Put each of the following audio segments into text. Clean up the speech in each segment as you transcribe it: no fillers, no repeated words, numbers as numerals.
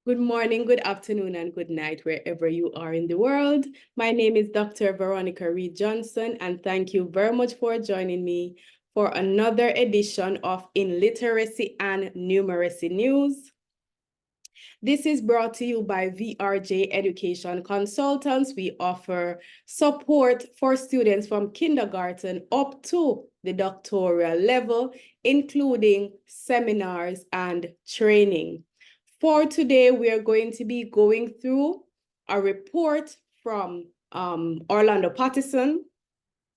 Good morning, good afternoon, and good night, wherever you are in the world. My name is Dr. Veronica Reed Johnson, and thank you very much for joining me for another edition of In Literacy and Numeracy News. This is brought to you by VRJ Education Consultants. We offer support for students from kindergarten up to the doctoral level, including seminars and training. For today, we are going to be going through a report from Orlando Patterson.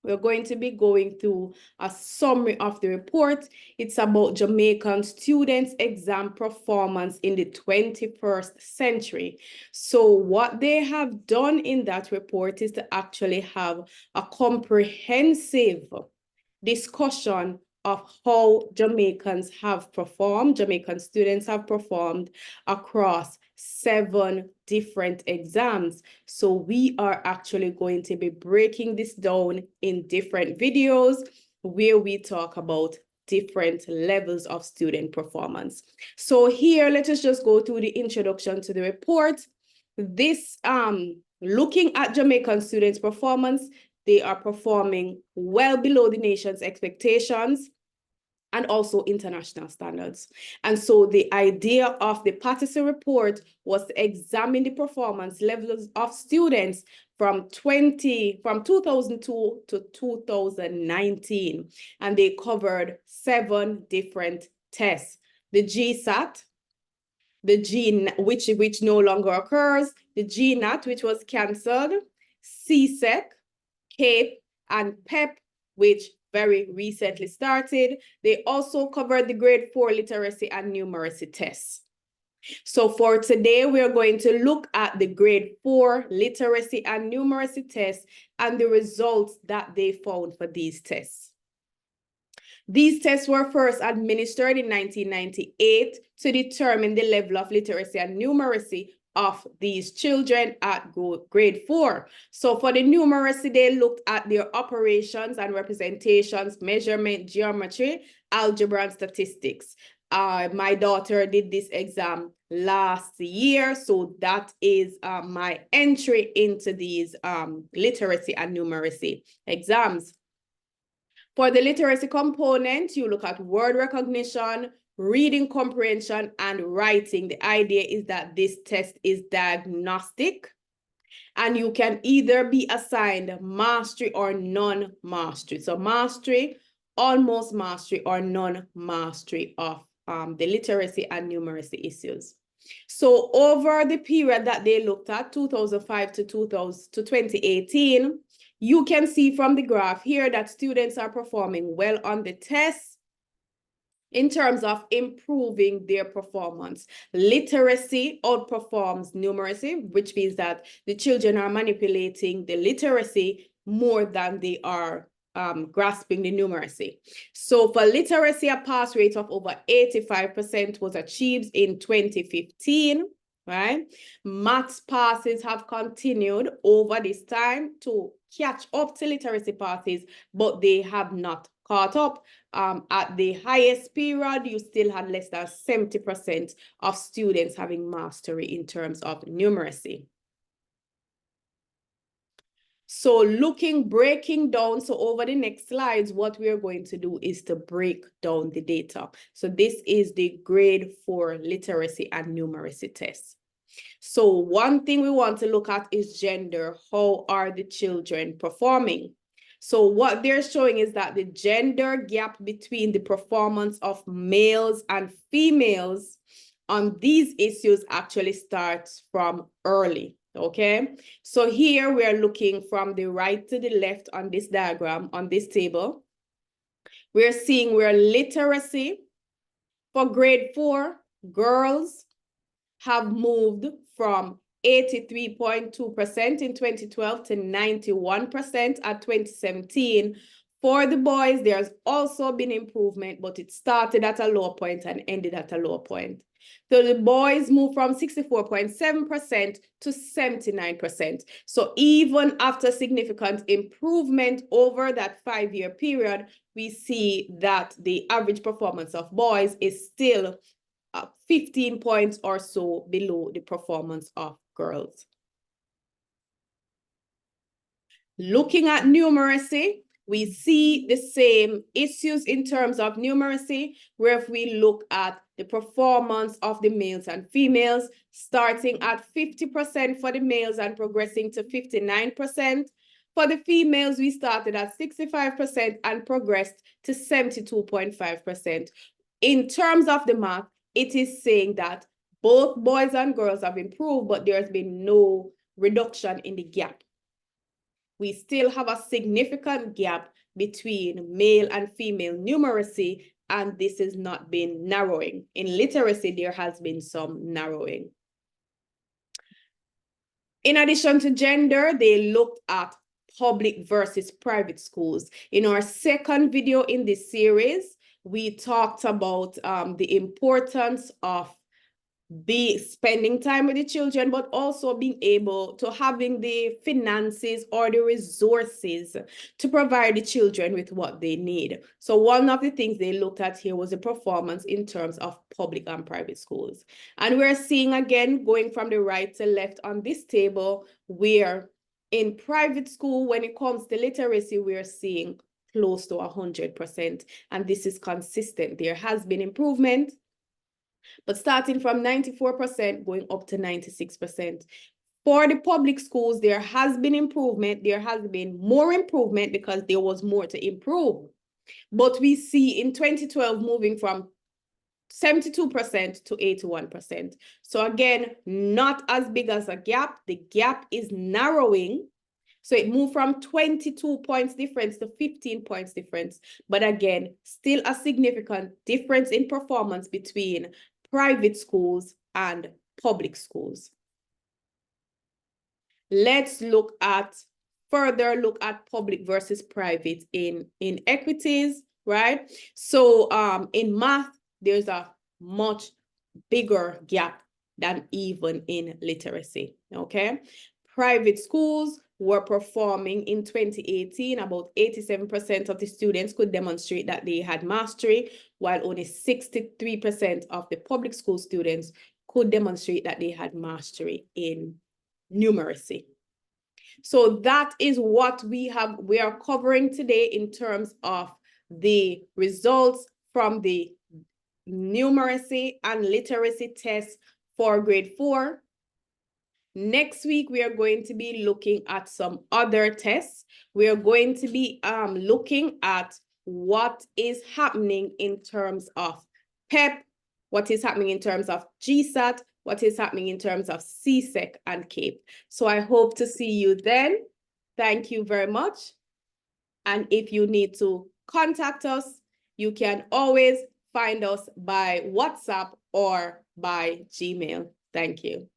We're going to be going through a summary of the report. It's about Jamaican students' exam performance in the 21st century. So what they have done in that report is to actually have a comprehensive discussion of how Jamaican students have performed across 7 different exams. So we are actually going to be breaking this down in different videos where we talk about different levels of student performance. So here, let us just go through the introduction to the report. This, looking at Jamaican students' performance, they are performing well below the nation's expectations and also international standards. And so the idea of the Patterson Report was to examine the performance levels of students from 2002 to 2019. And they covered 7 different tests. The GSAT, the G, which no longer occurs, the GNAT, which was canceled, CSEC, CAPE, and PEP, which very recently started. They also covered the grade 4 literacy and numeracy tests. So for today, we are going to look at the grade 4 literacy and numeracy tests and the results that they found for these tests. These tests were first administered in 1998 to determine the level of literacy and numeracy of these children at grade 4. So for the numeracy, they looked at their operations and representations, measurement, geometry, algebra, and statistics. My daughter did this exam last year, so that is my entry into these literacy and numeracy exams. For the literacy component, you look at word recognition, reading comprehension, and writing. The idea is that this test is diagnostic, and you can either be assigned mastery or non-mastery. So mastery, almost mastery, or non-mastery of the literacy and numeracy issues. So over the period that they looked at, 2005 to 2018, you can see from the graph here that students are performing well on the tests in terms of improving their performance. Literacy outperforms numeracy, which means that the children are manipulating the literacy more than they are grasping the numeracy. So for literacy, a pass rate of over 85% was achieved in 2015. Right? Maths passes have continued over this time to catch up to literacy passes, but they have not caught up. At the highest period, you still had less than 70% of students having mastery in terms of numeracy. So breaking down, so over the next slides, what we are going to do is to break down the data. So this is the grade 4 literacy and numeracy test. So one thing we want to look at is gender. How are the children performing? So what they're showing is that the gender gap between the performance of males and females on these issues actually starts from early. Okay, so here we are looking from the right to the left on this diagram, on this table. We're seeing where literacy for grade 4, girls have moved from 83.2% in 2012 to 91% at 2017. For the boys, there's also been improvement, but it started at a low point and ended at a low point. So the boys moved from 64.7% to 79%. So even after significant improvement over that 5-year period, we see that the average performance of boys is still 15 points or so below the performance of girls. Looking at numeracy, we see the same issues in terms of numeracy, where if we look at the performance of the males and females, starting at 50% for the males and progressing to 59%. For the females, we started at 65% and progressed to 72.5%. In terms of the math, it is saying that both boys and girls have improved, but there's been no reduction in the gap. We still have a significant gap between male and female numeracy, and this has not been narrowing. In literacy, there has been some narrowing. In addition to gender, they looked at public versus private schools. In our second video in this series, we talked about the importance of spending time with the children, but also being able to having the finances or the resources to provide the children with what they need. So one of the things they looked at here was the performance in terms of public and private schools. And we're seeing again, going from the right to left on this table, where in private school, when it comes to literacy, we're seeing close to 100%. And this is consistent. There has been improvement, but starting from 94% going up to 96%. For the public schools, there has been improvement. There has been more improvement because there was more to improve. But we see in 2012 moving from 72% to 81%. So again, not as big as a gap. The gap is narrowing. So it moved from 22 points difference to 15 points difference. But again, still a significant difference in performance between private schools and public schools. Let's further look at public versus private in equities, right? So in math, there's a much bigger gap than even in literacy, okay? Private schools were performing in 2018, about 87% of the students could demonstrate that they had mastery, while only 63% of the public school students could demonstrate that they had mastery in numeracy. So that is what we are covering today in terms of the results from the numeracy and literacy tests for grade 4. Next week, we are going to be looking at some other tests. We are going to be looking at what is happening in terms of PEP, what is happening in terms of GSAT, what is happening in terms of CSEC and CAPE. So I hope to see you then. Thank you very much. And if you need to contact us, you can always find us by WhatsApp or by Gmail. Thank you.